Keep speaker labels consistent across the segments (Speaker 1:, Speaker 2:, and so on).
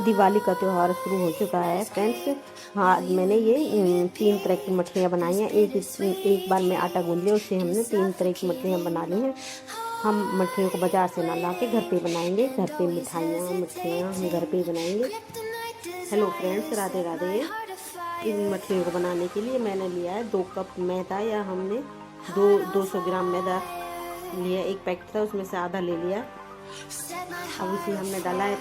Speaker 1: दिवाली का त्यौहार शुरू हो चुका है फ्रेंड्स। हाँ, मैंने ये 3 तरह की मठलियाँ बनाई हैं। एक बार में आटा गूंद लिया, उससे हमने 3 तरह की मठलियाँ बना ली हैं। हम मठलियों को बाज़ार से ना ला के घर पे बनाएंगे। घर पे मिठाइयाँ मठलियाँ हम घर पे ही बनाएंगे। Hello friends, Radhe Radhe. इन मठलियों को बनाने के लिए मैंने लिया है 2 कप मैदा, या हमने 200 ग्राम मैदा लिया। एक पैकेट था, उसमें से आधा ले लिया। अब इसमें हमने डाला है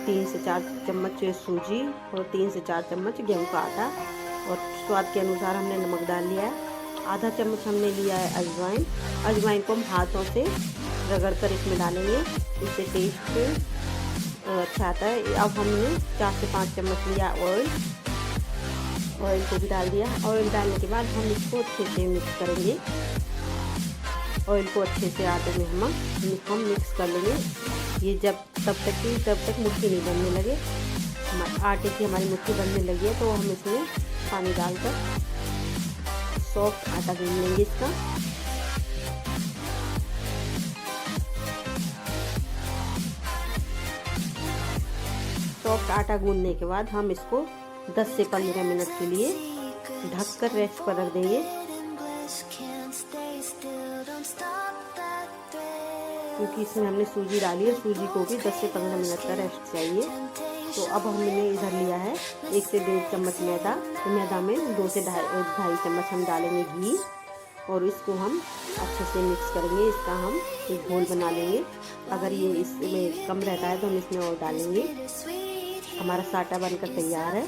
Speaker 1: 3 से 4 चम्मच सूजी और 3 से 4 चम्मच गेहूं का आटा, और स्वाद के अनुसार हमने नमक डाल लिया है। आधा चम्मच हमने लिया है अजवाइन। अजवाइन को हम हाथों से रगड़ कर इसमें डालेंगे, इससे टेस्ट अच्छा आता है। अब हमने 4 से 5 चम्मच लिया ऑयल को भी डाल दिया। ऑयल डालने के बाद हम इसको अच्छे से मिक्स करेंगे। ऑयल को अच्छे से आटे में हम मिक्स कर लेंगे। ये तब तक मुट्ठी नहीं बनने लगे। आटे की हमारी मुट्ठी बनने लगी है तो हम इसमें पानी डालकर सॉफ्ट आटा गूंद लेंगे इसका। सॉफ्ट आटा गूंदने के बाद हम इसको 10 से 15 मिनट के लिए ढककर रेस्ट पर रख देंगे, क्योंकि इसमें हमने सूजी डाली है। सूजी को भी 10 से 15 मिनट का रेस्ट चाहिए। तो अब हमने इधर लिया है 1 से 1.5 चम्मच मैदा। तो मैदा में 2 से ढाई चम्मच हम डालेंगे घी, और इसको हम अच्छे से मिक्स करेंगे। इसका हम एक घोल बना लेंगे। अगर ये इसमें कम रहता है तो हम इसमें और डालेंगे। हमारा साटा बनकर तैयार है।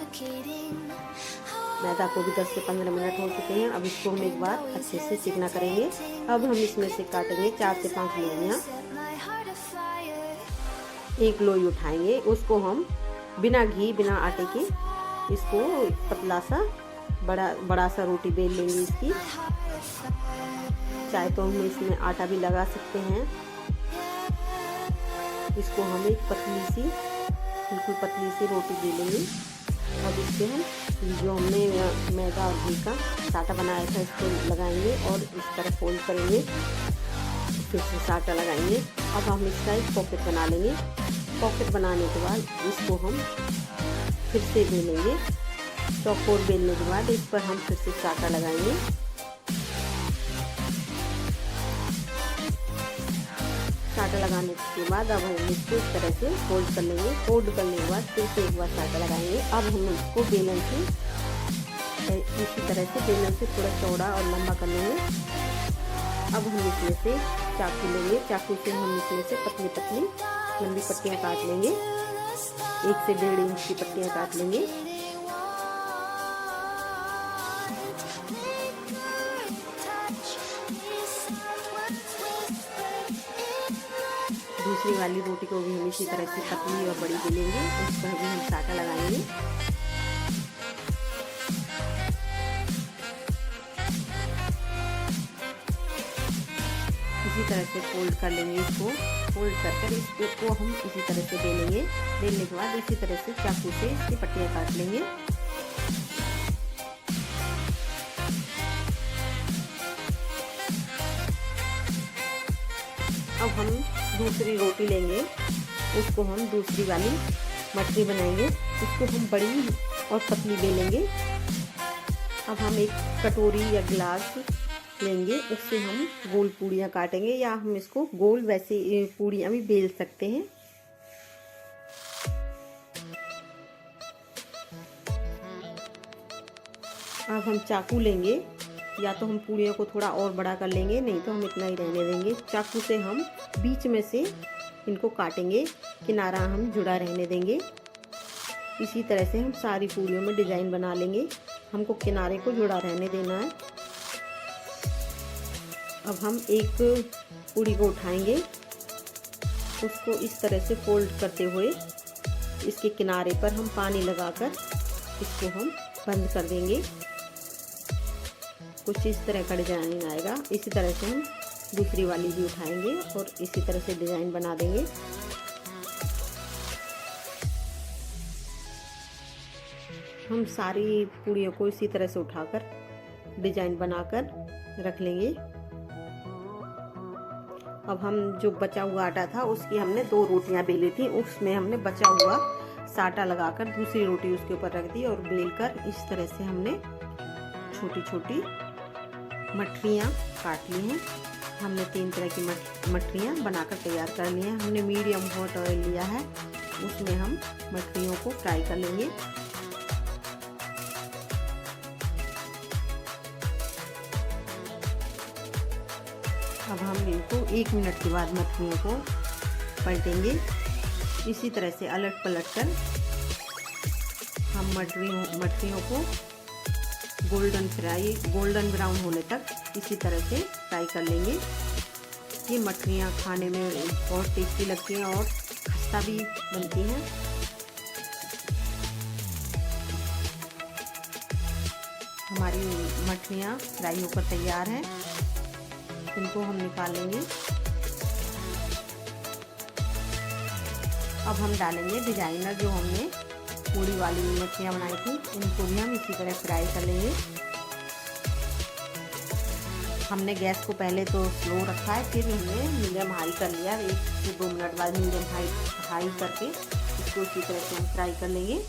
Speaker 1: मैदा को भी 10 से 15 मिनट हो चुके हैं। अब इसको हम एक बार अच्छे से चिकना करेंगे। अब हम इसमें से काटेंगे 4 से 5 लोइयाँ। एक लोई उठाएंगे, उसको हम बिना घी बिना आटे के इसको पतला सा बड़ा सा रोटी बेल लेंगे इसकी। चाहे तो हम इसमें आटा भी लगा सकते हैं। इसको हम एक बिल्कुल पतली सी रोटी बेलेंगे। अब इससे हम जो हमने मैदा और घी का साटा बनाया था इसको लगाएंगे और इस तरह फोल्ड करेंगे, फिर से साटा लगाएंगे। अब हम इसका एक पॉकेट बना लेंगे। पॉकेट बनाने के बाद इसको हम फिर से बेलेंगे। चौकोर बेलने के बाद इस पर हम फिर से साटा लगाएंगे। साटा लगाने के बाद अब हम इसको इस तरह से फोल्ड कर लेंगे। फोल्ड करने के बाद फिर से एक बार साटा लगाएंगे। अब हम इसको बेलन से इसी तरह से बेलन से थोड़ा चौड़ा और लंबा कर लेंगे। अब हम इसमें से चाकू लेंगे। चाकू से हम इसमें से पतली लंबी पट्टियाँ काट लेंगे। 1 से 1.5 इंच की पट्टियाँ काट लेंगे। दूसरी वाली रोटी को भी हम इसी तरह से पतली और बड़ी बेलेंगे। उस पर भी हम साटा लगाएंगे। इसी तरह से फोल्ड कर लेंगे। इसको फोल्ड कर इसको हम इसी तरह से बेलेंगे। बेलने के बाद इसी तरह से चाकू से इसकी पट्टियाँ काट लेंगे। अब हम दूसरी रोटी लेंगे, उसको हम दूसरी वाली मठली बनाएंगे। इसको हम बड़ी और पतली बेलेंगे। अब हम एक कटोरी या गिलास लेंगे, उससे हम गोल पूड़ियाँ काटेंगे, या हम इसको गोल वैसे पूड़ियाँ भी बेल सकते हैं। अब हम चाकू लेंगे, या तो हम पूड़ियों को थोड़ा और बड़ा कर लेंगे, नहीं तो हम इतना ही रहने देंगे। चाकू से हम बीच में से इनको काटेंगे, किनारा हम जुड़ा रहने देंगे। इसी तरह से हम सारी पूड़ियों में डिज़ाइन बना लेंगे। हमको किनारे को जुड़ा रहने देना है। अब हम एक पूड़ी को उठाएंगे, उसको इस तरह से फोल्ड करते हुए इसके किनारे पर हम पानी लगाकर इसको हम बंद कर देंगे। कुछ इस तरह का डिज़ाइन आएगा। इसी तरह से हम दूसरी वाली भी उठाएंगे और इसी तरह से डिज़ाइन बना देंगे। हम सारी पूड़ियों को इसी तरह से उठाकर डिज़ाइन बनाकर रख लेंगे। अब हम जो बचा हुआ आटा था उसकी हमने 2 रोटियां बेली थी, उसमें हमने बचा हुआ साटा लगाकर दूसरी रोटी उसके ऊपर रख दी और बेलकर इस तरह से हमने छोटी छोटी मठरियाँ काट ली हैं। हमने 3 तरह की मठरियाँ बनाकर तैयार कर ली हैं। हमने मीडियम हॉट ऑयल लिया है, उसमें हम मठरियों को फ्राई कर लेंगे। अब हम इनको 1 मिनट के बाद मछलियों को पलटेंगे। इसी तरह से अलट पलट कर हम मछलियों को गोल्डन ब्राउन होने तक इसी तरह से फ्राई कर लेंगे। ये मछलियाँ खाने में बहुत टेस्टी लगती हैं और खस्ता भी बनती हैं। हमारी मछलियाँ फ्राई होकर तैयार हैं, इनको हम निकाल लेंगे। अब हम डालेंगे डिजाइनर जो हमने पूरी वाली मछलियाँ बनाई थी, इनको भी हम इसी तरह फ्राई कर लेंगे। हमने गैस को पहले तो स्लो रखा है, फिर हमने मीडियम हाई कर लिया। 1 से 2 मिनट बाद मीडियम हाई करके इसको इसी तरह से हम फ्राई कर लेंगे।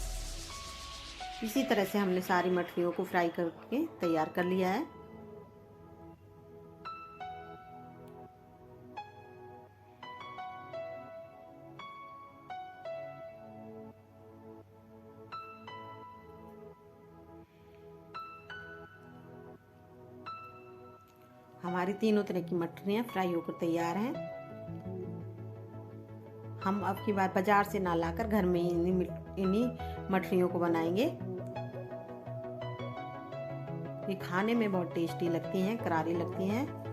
Speaker 1: इसी तरह से हमने सारी मछलियों को फ्राई करके तैयार कर लिया है। हमारी तीनों तरह की मछलियाँ फ्राई होकर तैयार हैं। हम अब की बार बाजार से ना लाकर घर में इन्हीं मछलियों को बनाएंगे। ये खाने में बहुत टेस्टी लगती हैं, करारी लगती हैं।